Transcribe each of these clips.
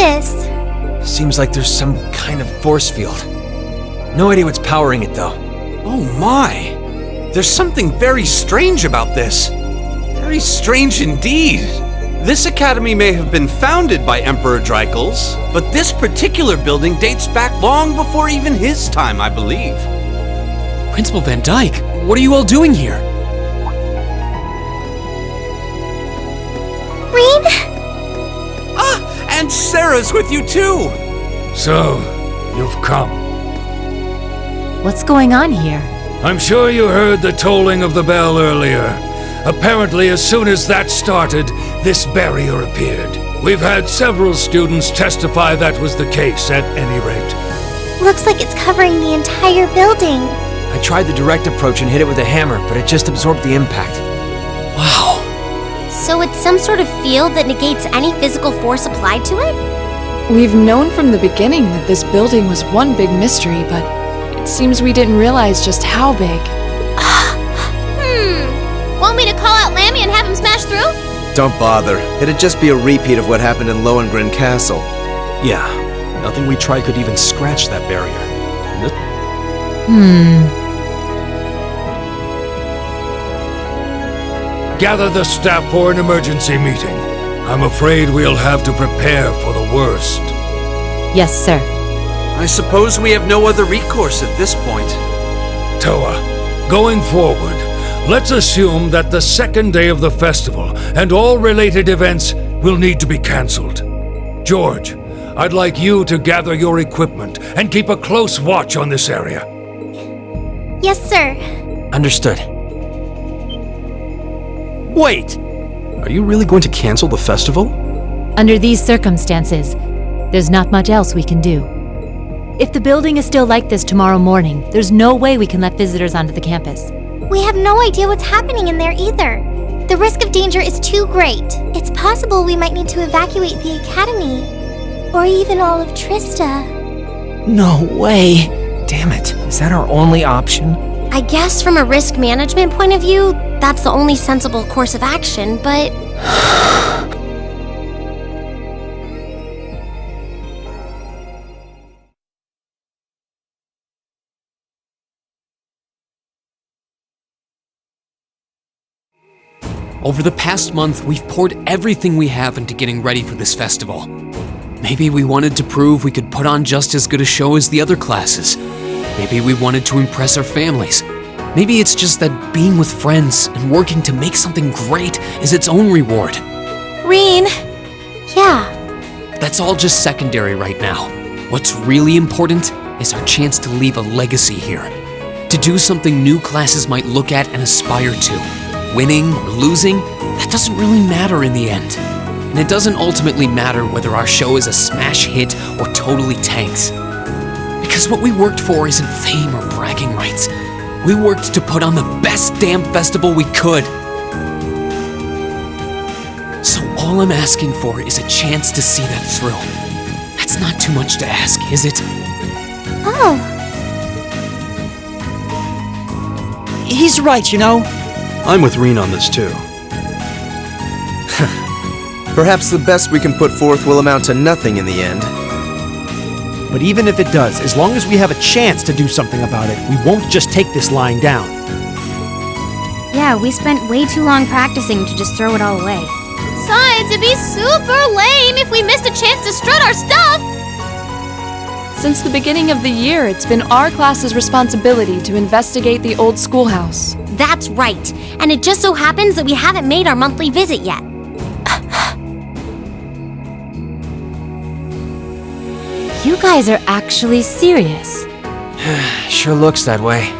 this? Seems like there's some kind of force field. No idea what's powering it, though. Oh my! There's something very strange about this. Very strange indeed. This academy may have been founded by Emperor Drykles, but this particular building dates back long before even his time, I believe. Principal Van Dyke, what are you all doing here? Rean? Ah, and Sarah's with you too! So, you've come. What's going on here? I'm sure you heard the tolling of the bell earlier. Apparently, as soon as that started, this barrier appeared. We've had several students testify that was the case, at any rate. Looks like it's covering the entire building. I tried the direct approach and hit it with a hammer, but it just absorbed the impact. Wow. So it's some sort of field that negates any physical force applied to it? We've known from the beginning that this building was one big mystery, but it seems we didn't realize just how big. Want me to call out Lammy and have him smash through? Don't bother. It'd just be a repeat of what happened in Lohengrin Castle. Yeah, nothing we tried could even scratch that barrier. Gather the staff for an emergency meeting. I'm afraid we'll have to prepare for the worst. Yes, sir. I suppose we have no other recourse at this point. Toa, going forward, let's assume that the second day of the festival and all related events will need to be cancelled. George, I'd like you to gather your equipment and keep a close watch on this area. Yes, sir. Understood. Wait! Are you really going to cancel the festival? Under these circumstances, there's not much else we can do. If the building is still like this tomorrow morning, there's no way we can let visitors onto the campus. We have no idea what's happening in there either. The risk of danger is too great. It's possible we might need to evacuate the academy. Or even all of Trista. No way! Damn it, is that our only option? I guess from a risk management point of view, that's the only sensible course of action, but... Over the past month, we've poured everything we have into getting ready for this festival. Maybe we wanted to prove we could put on just as good a show as the other classes. Maybe we wanted to impress our families. Maybe it's just that being with friends and working to make something great is its own reward. Rean! Yeah? That's all just secondary right now. What's really important is our chance to leave a legacy here. To do something new classes might look at and aspire to. Winning or losing, that doesn't really matter in the end. And it doesn't ultimately matter whether our show is a smash hit or totally tanks. Because what we worked for isn't fame or bragging rights. We worked to put on the best damn festival we could. So all I'm asking for is a chance to see that through. That's not too much to ask, is it? Oh. He's right, you know. I'm with Rean on this too. Perhaps the best we can put forth will amount to nothing in the end. But even if it does, as long as we have a chance to do something about it, we won't just take this lying down. Yeah, we spent way too long practicing to just throw it all away. Besides, it'd be super lame if we missed a chance to strut our stuff! Since the beginning of the year, it's been our class's responsibility to investigate the old schoolhouse. That's right. And it just so happens that we haven't made our monthly visit yet. You guys are actually serious. Sure looks that way.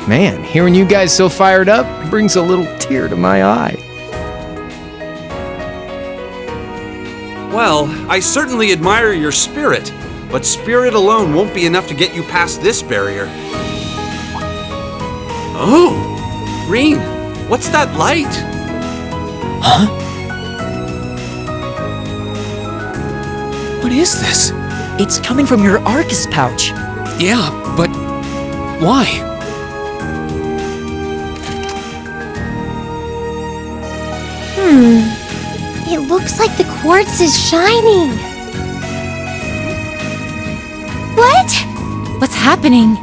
Man, hearing you guys so fired up brings a little tear to my eye. Well, I certainly admire your spirit, but spirit alone won't be enough to get you past this barrier. Oh! Rean, what's that light? Huh? What is this? It's coming from your Arcus pouch. Yeah, but why? It looks like the quartz is shining. What? What's happening?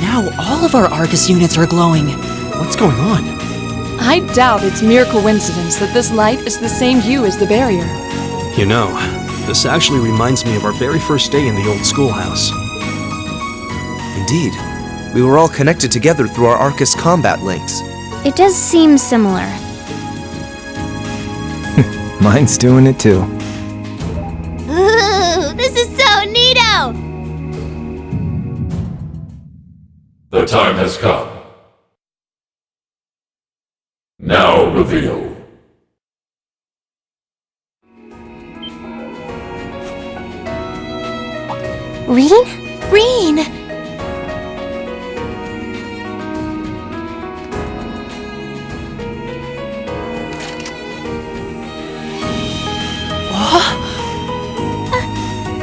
Now all of our Arcus units are glowing. What's going on? I doubt it's mere coincidence that this light is the same hue as the barrier. You know, this actually reminds me of our very first day in the old schoolhouse. Indeed. We were all connected together through our Arcus combat links. It does seem similar. Mine's doing it too. Ooh, this is so neato! The time has come. Now reveal. Reen? Reen!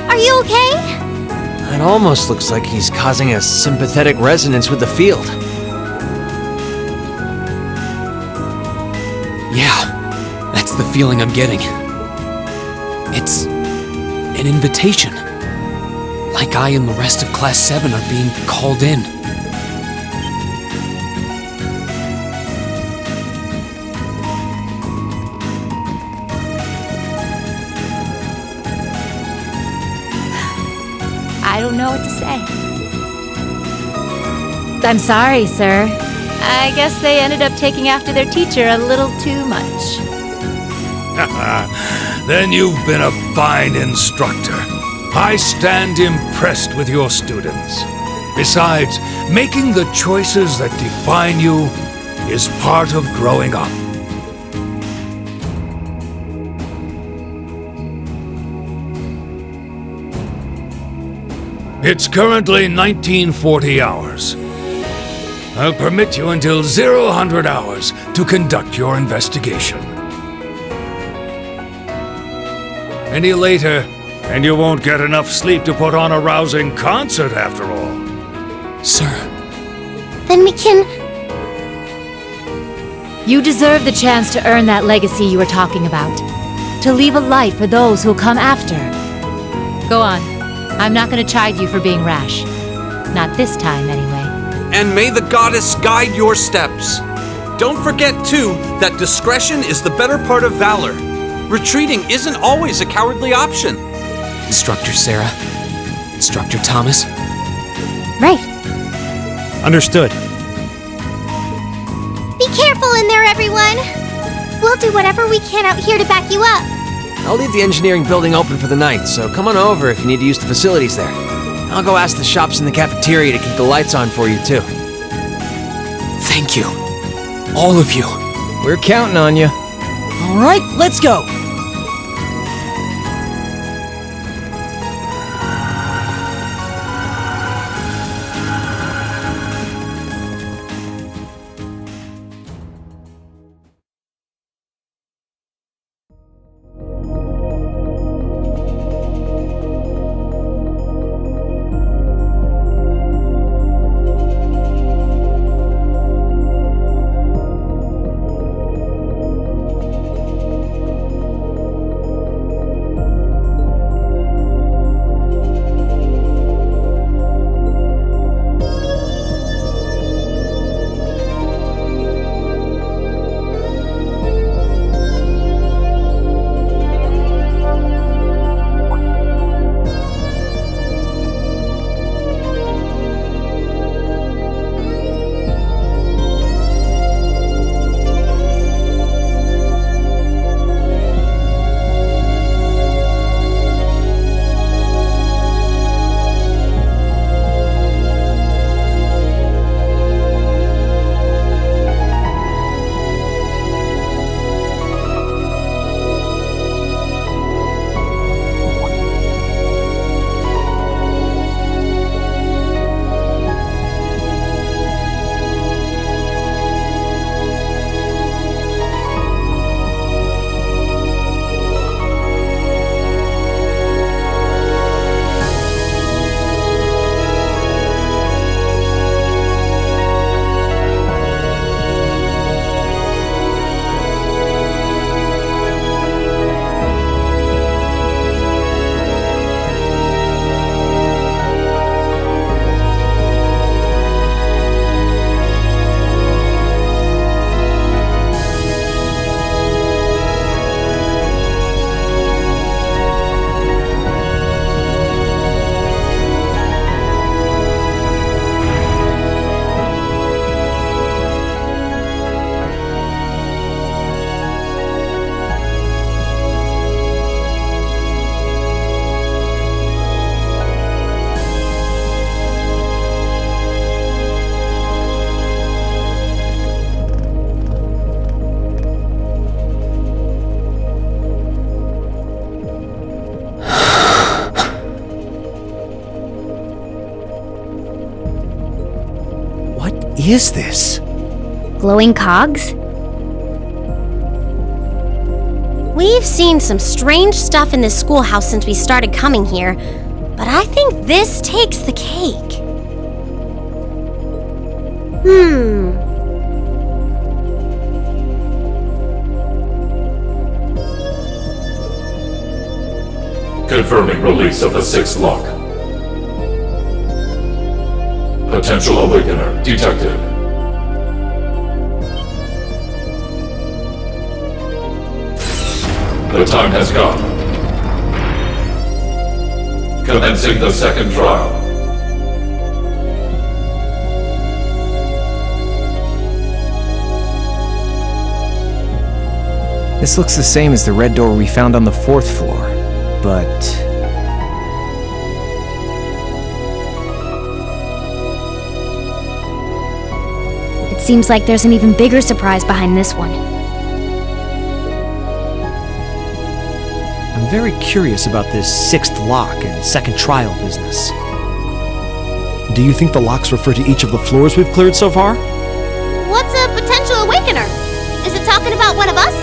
Are you okay? It almost looks like he's causing a sympathetic resonance with the field. Yeah, that's the feeling I'm getting. It's an invitation. Like I and the rest of Class 7 are being called in. I don't know what to say. I'm sorry, sir. I guess they ended up taking after their teacher a little too much. Then you've been a fine instructor. I stand impressed with your students. Besides, making the choices that define you is part of growing up. It's currently 1940 hours. I'll permit you until 00 hours to conduct your investigation. Any later, and you won't get enough sleep to put on a rousing concert after all. Sir, Then we can... You deserve the chance to earn that legacy you were talking about. To leave a light for those who'll come after. Go on. I'm not gonna chide you for being rash. Not this time, anyway. And may the goddess guide your steps. Don't forget, too, that discretion is the better part of valor. Retreating isn't always a cowardly option. Instructor Sarah, Instructor Thomas. Right. Understood. Be careful in there, everyone! We'll do whatever we can out here to back you up. I'll leave the engineering building open for the night, so come on over if you need to use the facilities there. I'll go ask the shops in the cafeteria to keep the lights on for you, too. Thank you. All of you. We're counting on you. All right, let's go! is this? Glowing cogs? We've seen some strange stuff in this schoolhouse since we started coming here, but I think this takes the cake. Confirming release of the sixth lock. Potential awakener detected. The time has come. Commencing the second trial. This looks the same as the red door we found on the 4th floor, but... It seems like there's an even bigger surprise behind this one. I'm very curious about this 6th lock and second trial business. Do you think the locks refer to each of the floors we've cleared so far? What's a potential awakener? Is it talking about one of us?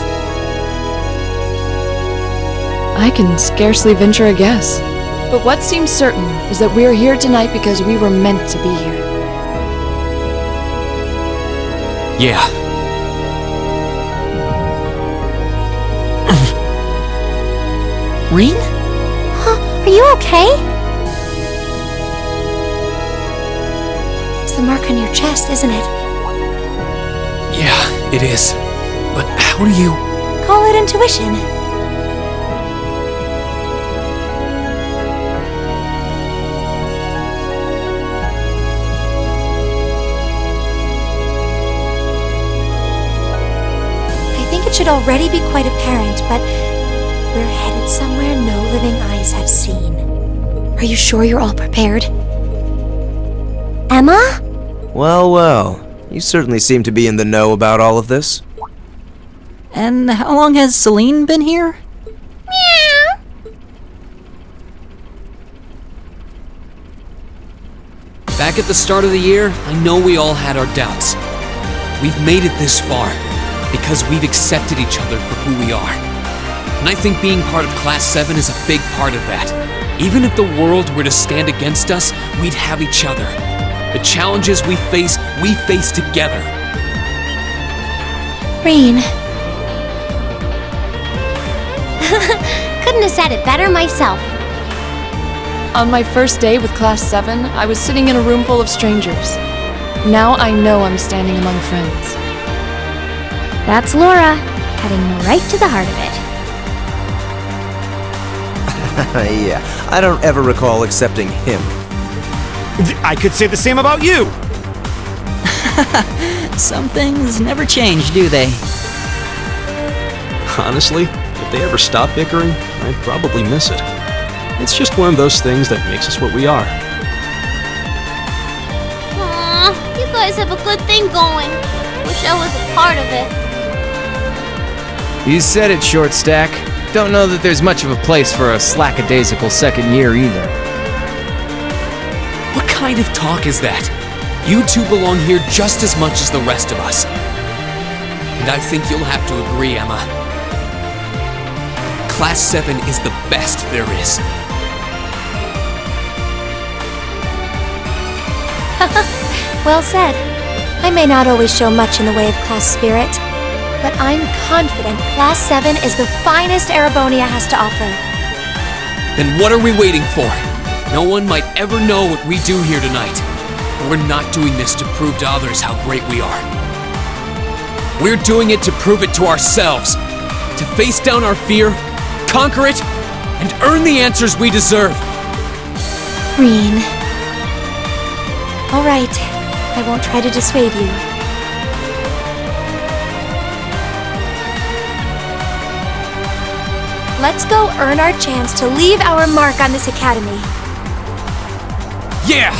I can scarcely venture a guess. But what seems certain is that we are here tonight because we were meant to be here. Yeah. Reen? Are you okay? It's the mark on your chest, isn't it? Yeah, it is. But how do you... Call it intuition. I think it should already be quite apparent, but we're headed somewhere no living eyes have seen. Are you sure you're all prepared? Emma? Well, well. You certainly seem to be in the know about all of this. And how long has Celine been here? Back at the start of the year, I know we all had our doubts. We've made it this far because we've accepted each other for who we are. And I think being part of Class 7 is a big part of that. Even if the world were to stand against us, we'd have each other. The challenges we face together. Reen. Couldn't have said it better myself. On my first day with Class 7, I was sitting in a room full of strangers. Now I know I'm standing among friends. That's Laura, cutting right to the heart of it. Yeah, I don't ever recall accepting him. I could say the same about you! Some things never change, do they? Honestly, if they ever stop bickering, I'd probably miss it. It's just one of those things that makes us what we are. Aw, you guys have a good thing going. Wish I was a part of it. You said it, Short Stack. Don't know that there's much of a place for a slackadaisical second year either. What kind of talk is that? You two belong here just as much as the rest of us. And I think you'll have to agree, Emma. Class 7 is the best there is. Well said. I may not always show much in the way of class spirit, but I'm confident Class 7 is the finest Erebonia has to offer. Then what are we waiting for? No one might ever know what we do here tonight. But we're not doing this to prove to others how great we are. We're doing it to prove it to ourselves. To face down our fear, conquer it, and earn the answers we deserve. Reen. All right, I won't try to dissuade you. Let's go earn our chance to leave our mark on this academy. Yeah!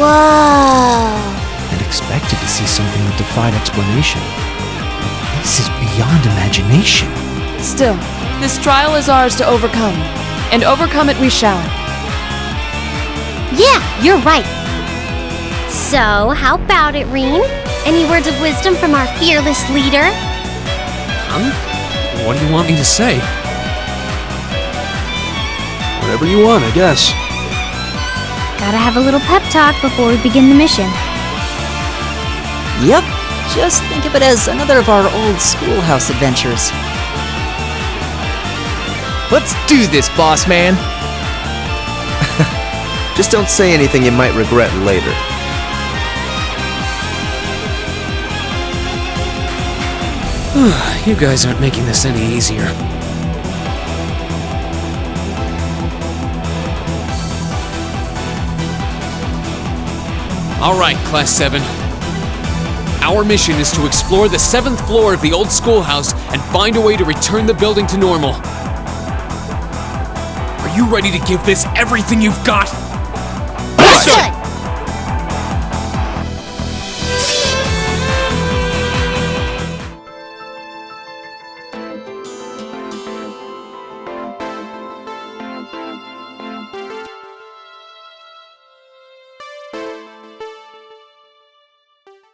Whoa! I'd expected to see something that defied explanation. This is beyond imagination. Still, this trial is ours to overcome, and overcome it we shall. Yeah, you're right. So, how about it, Reen? Any words of wisdom from our fearless leader? What do you want me to say? Whatever you want, I guess. Gotta have a little pep talk before we begin the mission. Yep, just think of it as another of our old schoolhouse adventures. Let's do this, boss man. Just don't say anything you might regret later. You guys aren't making this any easier. All right, Class 7. Our mission is to explore the 7th floor of the old schoolhouse and find a way to return the building to normal. Are you ready to give this everything you've got? Good!